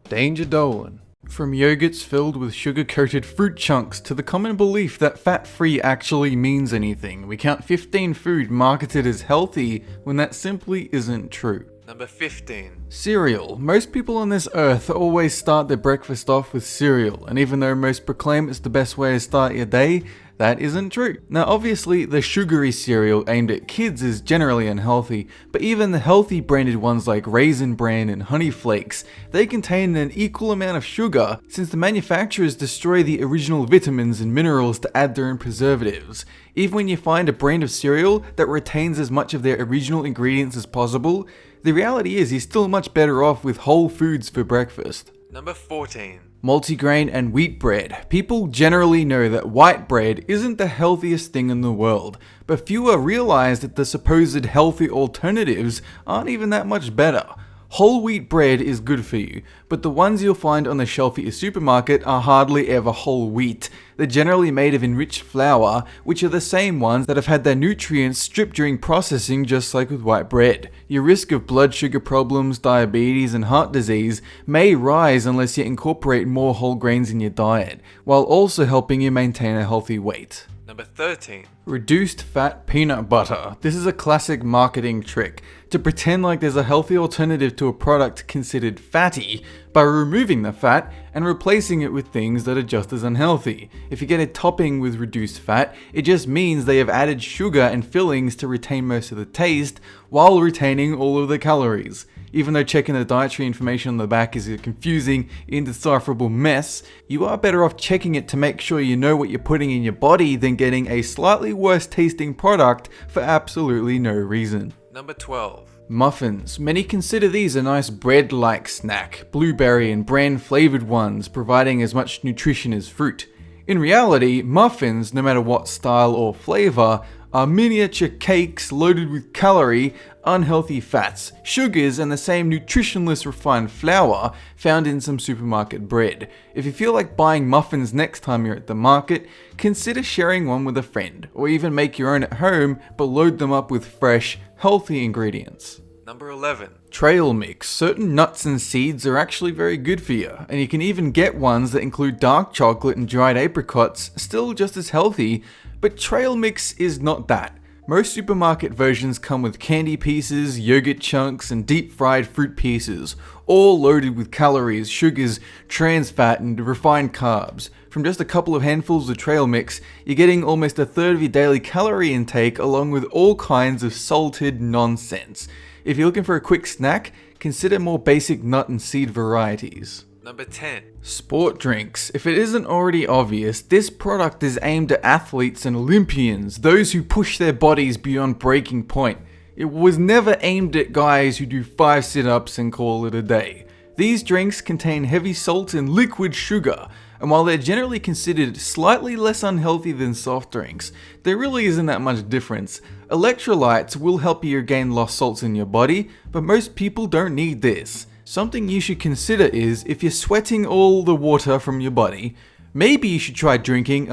Danger Dolan. From yogurts filled with sugar-coated fruit chunks to the common belief that fat-free actually means anything, we count 15 food marketed as healthy when that simply isn't true. Number 15. Cereal. Most people on this earth always start their breakfast off with cereal, and even though most proclaim it's the best way to start your day, that isn't true. Now obviously the sugary cereal aimed at kids is generally unhealthy, but even the healthy branded ones like Raisin Bran and Honey Flakes, they contain an equal amount of sugar since the manufacturers destroy the original vitamins and minerals to add their own preservatives. Even when you find a brand of cereal that retains as much of their original ingredients as possible, the reality is you're still much better off with whole foods for breakfast. Number 14. Multigrain and wheat bread. People generally know that white bread isn't the healthiest thing in the world, but fewer realize that the supposed healthy alternatives aren't even that much better. Whole wheat bread is good for you, but the ones you'll find on the shelf at your supermarket are hardly ever whole wheat. They're generally made of enriched flour, which are the same ones that have had their nutrients stripped during processing, just like with white bread. Your risk of blood sugar problems, diabetes, and heart disease may rise unless you incorporate more whole grains in your diet, while also helping you maintain a healthy weight. Number 13. Reduced fat peanut butter. This is a classic marketing trick to pretend like there's a healthy alternative to a product considered fatty by removing the fat and replacing it with things that are just as unhealthy. If you get a topping with reduced fat, it just means they have added sugar and fillings to retain most of the taste while retaining all of the calories. Even though checking the dietary information on the back is a confusing, indecipherable mess, you are better off checking it to make sure you know what you're putting in your body than getting a slightly worse tasting product for absolutely no reason. Number 12. Muffins. Many consider these a nice bread-like snack, blueberry and bran-flavored ones providing as much nutrition as fruit. In reality, muffins, no matter what style or flavor, are miniature cakes loaded with calorie, unhealthy fats, sugars, and the same nutritionless refined flour found in some supermarket bread. If you feel like buying muffins next time you're at the market, consider sharing one with a friend, or even make your own at home, but load them up with fresh, healthy ingredients. Number 11. Trail mix. Certain nuts and seeds are actually very good for you, and you can even get ones that include dark chocolate and dried apricots, still just as healthy, but trail mix is not that. Most supermarket versions come with candy pieces, yogurt chunks, and deep fried fruit pieces, all loaded with calories, sugars, trans fat, and refined carbs. From just a couple of handfuls of trail mix, you're getting almost a third of your daily calorie intake along with all kinds of salted nonsense. If you're looking for a quick snack, consider more basic nut and seed varieties. Number 10. Sport drinks. If it isn't already obvious, this product is aimed at athletes and Olympians, those who push their bodies beyond breaking point. It was never aimed at guys who do 5 sit-ups and call it a day. These drinks contain heavy salt and liquid sugar, and while they're generally considered slightly less unhealthy than soft drinks, there really isn't that much difference. Electrolytes will help you regain lost salts in your body, but most people don't need this. Something you should consider is, if you're sweating all the water from your body, maybe you should try drinking,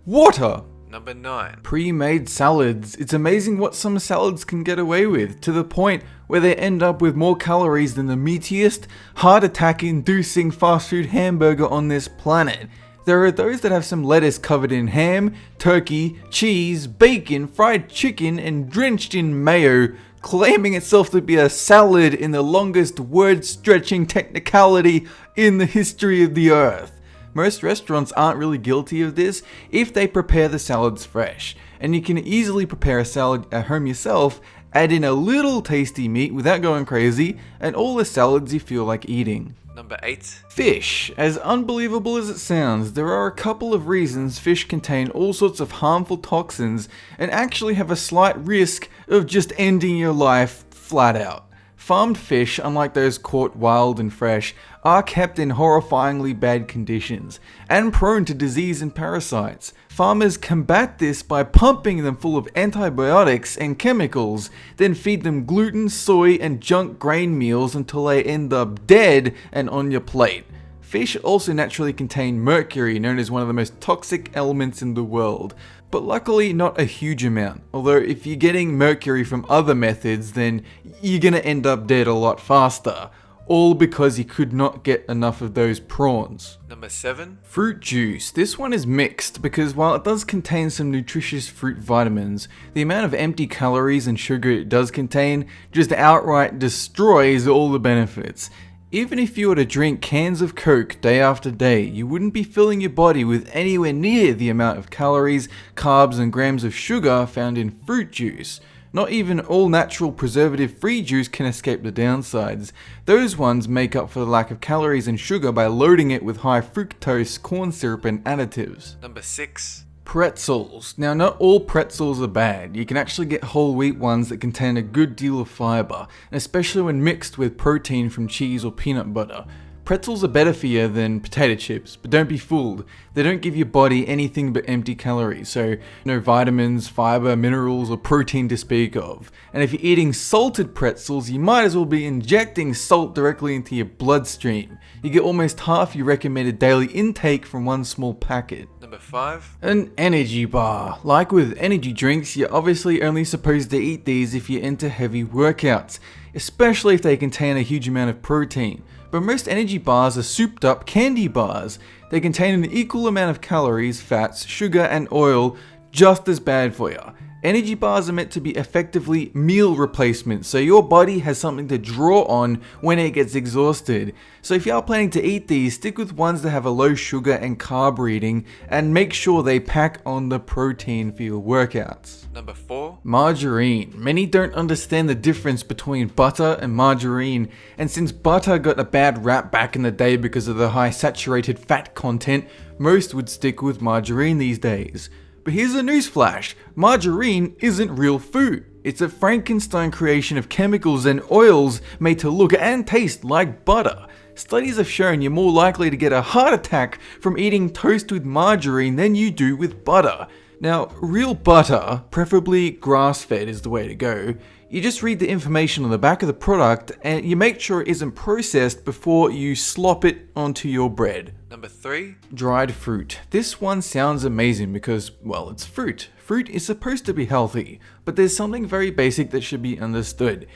water! Number 9. Pre-made salads. It's amazing what some salads can get away with, to the point where they end up with more calories than the meatiest, heart attack-inducing fast food hamburger on this planet. There are those that have some lettuce covered in ham, turkey, cheese, bacon, fried chicken, and drenched in mayo, claiming itself to be a salad in the longest word-stretching technicality in the history of the earth. Most restaurants aren't really guilty of this if they prepare the salads fresh, and you can easily prepare a salad at home yourself, add in a little tasty meat without going crazy, and all the salads you feel like eating. Number 8. Fish. As unbelievable as it sounds, there are a couple of reasons fish contain all sorts of harmful toxins and actually have a slight risk of just ending your life flat out. Farmed fish, unlike those caught wild and fresh, are kept in horrifyingly bad conditions and prone to disease and parasites. Farmers combat this by pumping them full of antibiotics and chemicals, then feed them gluten, soy, and junk grain meals until they end up dead and on your plate. Fish also naturally contain mercury, known as one of the most toxic elements in the world, but luckily not a huge amount. Although if you're getting mercury from other methods, then you're gonna end up dead a lot faster. all because he could not get enough of those prawns. Number 7. Fruit juice. This one is mixed because while it does contain some nutritious fruit vitamins, the amount of empty calories and sugar it does contain just outright destroys all the benefits. Even if you were to drink cans of Coke day after day, you wouldn't be filling your body with anywhere near the amount of calories, carbs, and grams of sugar found in fruit juice. Not even all natural preservative-free juice can escape the downsides. Those ones make up for the lack of calories and sugar by loading it with high fructose corn syrup and additives. Number 6. Pretzels. Now, not all pretzels are bad. You can actually get whole wheat ones that contain a good deal of fiber, especially when mixed with protein from cheese or peanut butter. Pretzels are better for you than potato chips, but don't be fooled. They don't give your body anything but empty calories, so no vitamins, fiber, minerals, or protein to speak of. And if you're eating salted pretzels, you might as well be injecting salt directly into your bloodstream. You get almost half your recommended daily intake from one small packet. Number 5. An energy bar. Like with energy drinks, you're obviously only supposed to eat these if you're into heavy workouts, especially if they contain a huge amount of protein. But most energy bars are souped up candy bars. They contain an equal amount of calories, fats, sugar, and oil, just as bad for you. Energy bars are meant to be effectively meal replacements, so your body has something to draw on when it gets exhausted. So if you are planning to eat these, stick with ones that have a low sugar and carb rating, and make sure they pack on the protein for your workouts. Number 4. Margarine. Many don't understand the difference between butter and margarine, and since butter got a bad rap back in the day because of the high saturated fat content, most would stick with margarine these days. But here's a newsflash, margarine isn't real food. It's a Frankenstein creation of chemicals and oils made to look and taste like butter. Studies have shown you're more likely to get a heart attack from eating toast with margarine than you do with butter. Now, real butter, preferably grass-fed, is the way to go. You just read the information on the back of the product and you make sure it isn't processed before you slop it onto your bread. Number 3. Dried fruit. This one sounds amazing because, well, it's fruit. Fruit is supposed to be healthy, but there's something very basic that should be understood.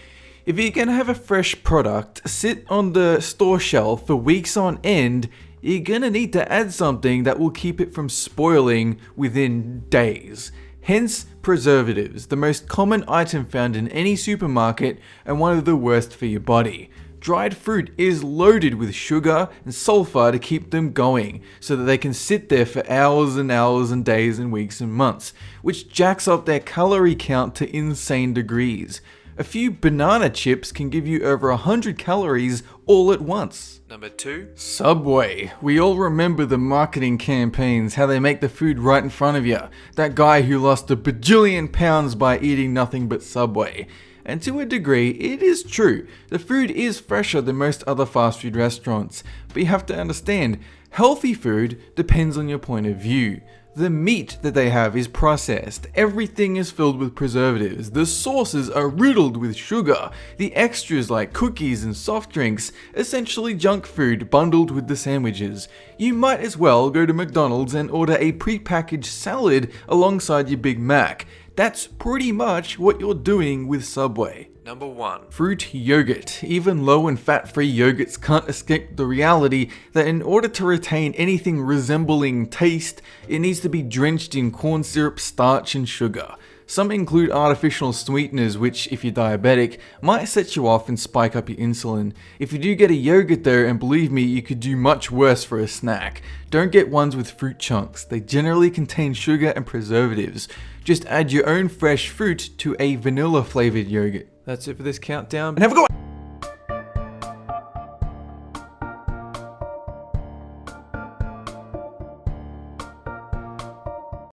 If you're gonna have a fresh product sit on the store shelf for weeks on end, you're gonna need to add something that will keep it from spoiling within days. Hence, preservatives, the most common item found in any supermarket and one of the worst for your body. Dried fruit is loaded with sugar and sulfur to keep them going, so that they can sit there for hours and hours and days and weeks and months, which jacks up their calorie count to insane degrees. A few banana chips can give you over 100 calories all at once. Number 2. Subway. We all remember the marketing campaigns, how they make the food right in front of you. That guy who lost a bajillion pounds by eating nothing but Subway. And to a degree, it is true. The food is fresher than most other fast food restaurants. But you have to understand, healthy food depends on your point of view. The meat that they have is processed, everything is filled with preservatives, the sauces are riddled with sugar, the extras like cookies and soft drinks, essentially junk food bundled with the sandwiches. You might as well go to McDonald's and order a pre-packaged salad alongside your Big Mac. That's pretty much what you're doing with Subway. Number 1. Fruit yogurt. Even low and fat-free yogurts can't escape the reality that in order to retain anything resembling taste, it needs to be drenched in corn syrup, starch, and sugar. Some include artificial sweeteners which, if you're diabetic, might set you off and spike up your insulin. If you do get a yogurt though, and believe me, you could do much worse for a snack. Don't get ones with fruit chunks. They generally contain sugar and preservatives. Just add your own fresh fruit to a vanilla flavored yogurt. That's it for this countdown, and have a good one!